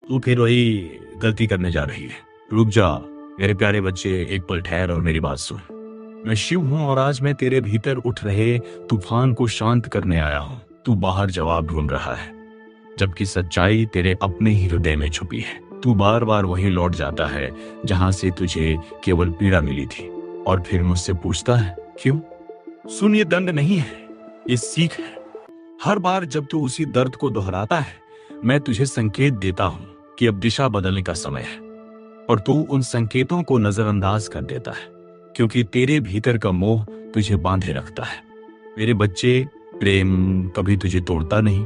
तू फिर वही गलती करने जा रही है। रुक जा मेरे प्यारे बच्चे, एक पल ठहर और मेरी बात सुन। मैं शिव हूं और आज मैं तेरे भीतर उठ रहे तूफान को शांत करने आया हूं। तू बाहर जवाब ढूंढ रहा है, जबकि सच्चाई तेरे अपने ही हृदय में छुपी है। तू बार बार वहीं लौट जाता है जहां से तुझे केवल पीड़ा मिली थी, और फिर मुझसे पूछता है क्यों। सुन, ये दंड नहीं है, ये सीख है। हर बार जब तू उसी दर्द को दोहराता है, मैं तुझे संकेत देता हूं कि अब दिशा बदलने का समय है, और तू उन संकेतों को नजरअंदाज कर देता है क्योंकि तेरे भीतर का मोह तुझे बांधे रखता है। मेरे बच्चे, प्रेम कभी तुझे तोड़ता नहीं,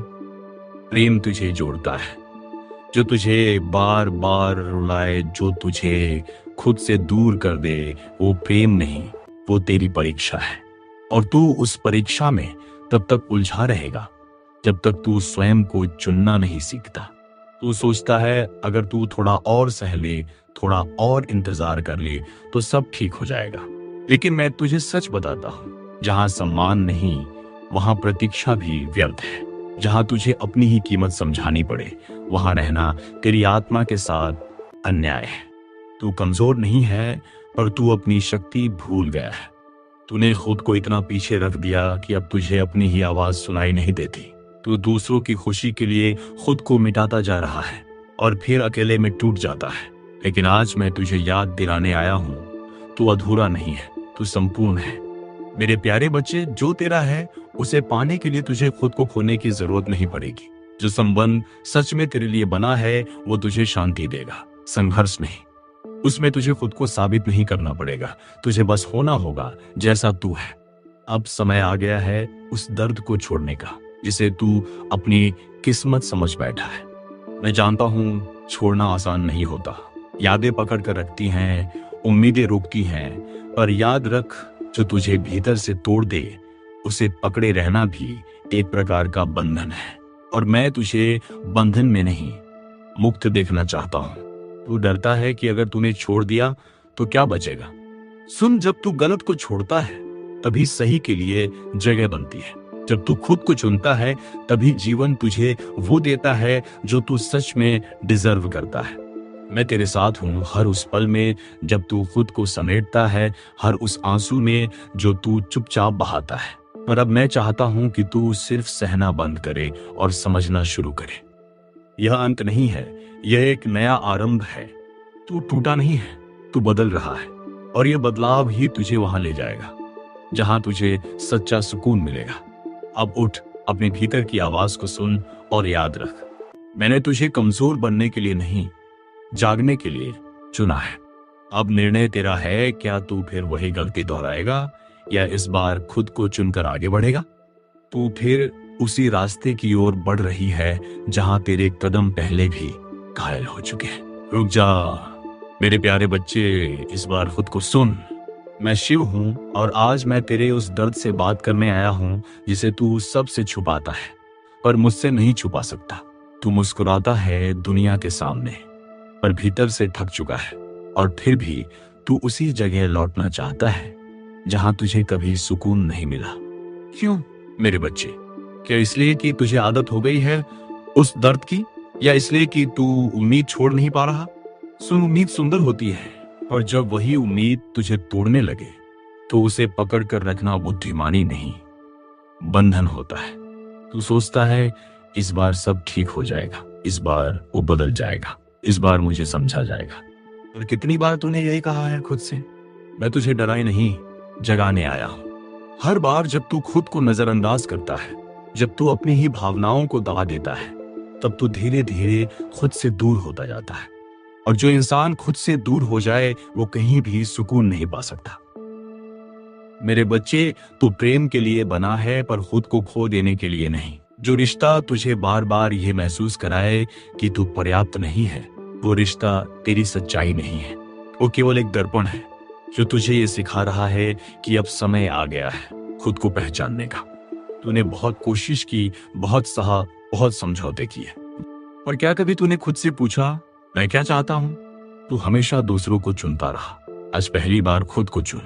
प्रेम तुझे जोड़ता है। जो तुझे बार बार रुलाए, जो तुझे खुद से दूर कर दे, वो प्रेम नहीं, वो तेरी परीक्षा है। और तू उस परीक्षा में तब तक उलझा रहेगा जब तक तू स्वयं को चुनना नहीं सीखता। तू सोचता है अगर तू थोड़ा और सह ले, थोड़ा और इंतजार कर ले तो सब ठीक हो जाएगा। लेकिन मैं तुझे सच बताता हूं, जहां सम्मान नहीं वहां प्रतीक्षा भी व्यर्थ है। जहां तुझे अपनी ही कीमत समझानी पड़े, वहां रहना तेरी आत्मा के साथ अन्याय है। तू कमजोर नहीं है, पर तू अपनी शक्ति भूल गया है। तूने खुद को इतना पीछे रख दिया कि अब तुझे अपनी ही आवाज सुनाई नहीं देती। तू दूसरों की खुशी के लिए खुद को मिटाता जा रहा है और फिर अकेले में टूट जाता है। लेकिन आज मैं तुझे याद दिलाने आया हूं, तू अधूरा नहीं है, तू संपूर्ण है। मेरे प्यारे बच्चे, जो तेरा है उसे पाने के लिए तुझे खुद को खोने की जरूरत नहीं पड़ेगी। जो संबंध सच में तेरे लिए बना है वो तुझे शांति देगा, संघर्ष नहीं। उसमें तुझे खुद को साबित नहीं करना पड़ेगा, तुझे बस होना होगा जैसा तू है। अब समय आ गया है उस दर्द को छोड़ने का जिसे तू अपनी किस्मत समझ बैठा है। मैं जानता हूं छोड़ना आसान नहीं होता। यादें पकड़ कर रखती हैं, उम्मीदें रोकती हैं, पर याद रख, जो तुझे भीतर से तोड़ दे उसे पकड़े रहना भी एक प्रकार का बंधन है। और मैं तुझे बंधन में नहीं, मुक्त देखना चाहता हूं। तू डरता है कि अगर तूने छोड़ दिया तो क्या बचेगा। सुन, जब तू गलत को छोड़ता है तभी सही के लिए जगह बनती है। जब तू खुद को चुनता है तभी जीवन तुझे वो देता है जो तू सच में डिजर्व करता है। मैं तेरे साथ हूं हर उस पल में जब तू खुद को समेटता है, हर उस आंसू में जो तू चुपचाप बहाता है। पर अब मैं चाहता हूं कि तू सिर्फ सहना बंद करे और समझना शुरू करे। यह अंत नहीं है, यह एक नया आरंभ है। तू टूटा नहीं है, तू बदल रहा है, और यह बदलाव ही तुझे वहां ले जाएगा जहां तुझे सच्चा सुकून मिलेगा। अब उठ, अपने भीतर की आवाज को सुन और याद रख, मैंने तुझे कमजोर बनने के लिए नहीं, जागने के लिए चुना है। अब निर्णय तेरा है, क्या तू फिर वही गलती दोहराएगा या इस बार खुद को चुनकर आगे बढ़ेगा। तू फिर उसी रास्ते की ओर बढ़ रही है जहां तेरे कदम पहले भी घायल हो चुके हैं। रुक जा मेरे प्यारे बच्चे, इस बार खुद को सुन। मैं शिव हूं और आज मैं तेरे उस दर्द से बात करने आया हूं जिसे तू सबसे छुपाता है पर मुझसे नहीं छुपा सकता। तू मुस्कुराता है दुनिया के सामने पर भीतर से थक चुका है, और फिर भी तू उसी जगह लौटना चाहता है जहां तुझे कभी सुकून नहीं मिला। क्यों मेरे बच्चे? क्या इसलिए कि तुझे आदत हो गई है उस दर्द की, या इसलिए कि तू उम्मीद छोड़ नहीं पा रहा? सुन, उम्मीद सुंदर होती है, और जब वही उम्मीद तुझे तोड़ने लगे तो उसे पकड़ कर रखना बुद्धिमानी नहीं, बंधन होता है। तू सोचता है इस बार सब ठीक हो जाएगा, इस बार वो बदल जाएगा, इस बार मुझे समझा जाएगा। और कितनी बार तूने यही कहा है खुद से? मैं तुझे डराए नहीं, जगाने आया हूं। हर बार जब तू खुद को नजरअंदाज करता है, जब तू अपनी ही भावनाओं को दबा देता है, तब तू धीरे धीरे खुद से दूर होता जाता है। और जो इंसान खुद से दूर हो जाए वो कहीं भी सुकून नहीं पा सकता। मेरे बच्चे, तू प्रेम के लिए बना है पर खुद को खो देने के लिए नहीं। जो रिश्ता तुझे बार बार यह महसूस कराए कि तू पर्याप्त नहीं है, वो रिश्ता तेरी सच्चाई नहीं है, वो केवल एक दर्पण है जो तुझे ये सिखा रहा है कि अब समय आ गया है खुद को पहचानने का। तूने बहुत कोशिश की, बहुत सहा, बहुत समझौते किए, पर क्या कभी तूने खुद से पूछा मैं क्या चाहता हूं? तू हमेशा दूसरों को चुनता रहा, आज पहली बार खुद को चुन।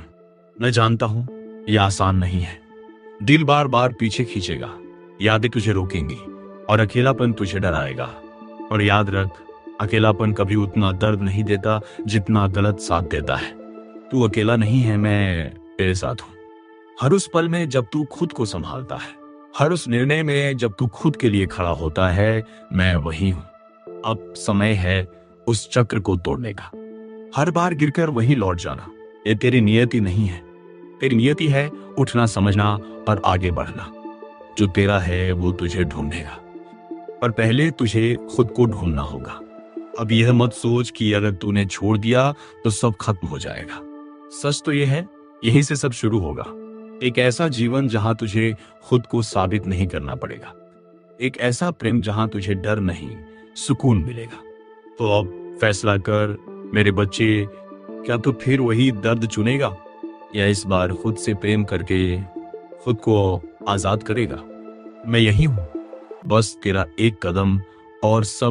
मैं जानता हूं यह आसान नहीं है, दिल बार बार पीछे खींचेगा, यादें तुझे रोकेंगी और अकेलापन तुझे डराएगा। और याद रख, अकेलापन कभी उतना दर्द नहीं देता जितना गलत साथ देता है। तू अकेला नहीं है, मैं तेरे साथ हूं। हर उस पल में जब तू खुद को संभालता है, हर उस निर्णय में जब तू खुद के लिए खड़ा होता है, मैं वही हूं। अब समय है उस चक्र को तोड़ने का। हर बार गिरकर वही लौट जाना, ये तेरी नियति नहीं है। तेरी नियति है उठना, समझना और आगे बढ़ना। जो तेरा है वो तुझे ढूंढेगा, पर पहले तुझे खुद को ढूंढना होगा। अब यह मत सोच कि अगर तूने छोड़ दिया तो सब खत्म हो जाएगा। सच तो यह है, यहीं से सब शुरू होगा। एक ऐसा जीवन जहां तुझे खुद को साबित नहीं करना पड़ेगा। एक ऐसा प्रेम जहां तुझे डर नहीं, सुकून मिलेगा। तो अब फैसला कर मेरे बच्चे, क्या तू फिर वही दर्द चुनेगा या इस बार खुद से प्रेम करके खुद को आजाद करेगा? मैं यही हूं, बस तेरा एक कदम और सब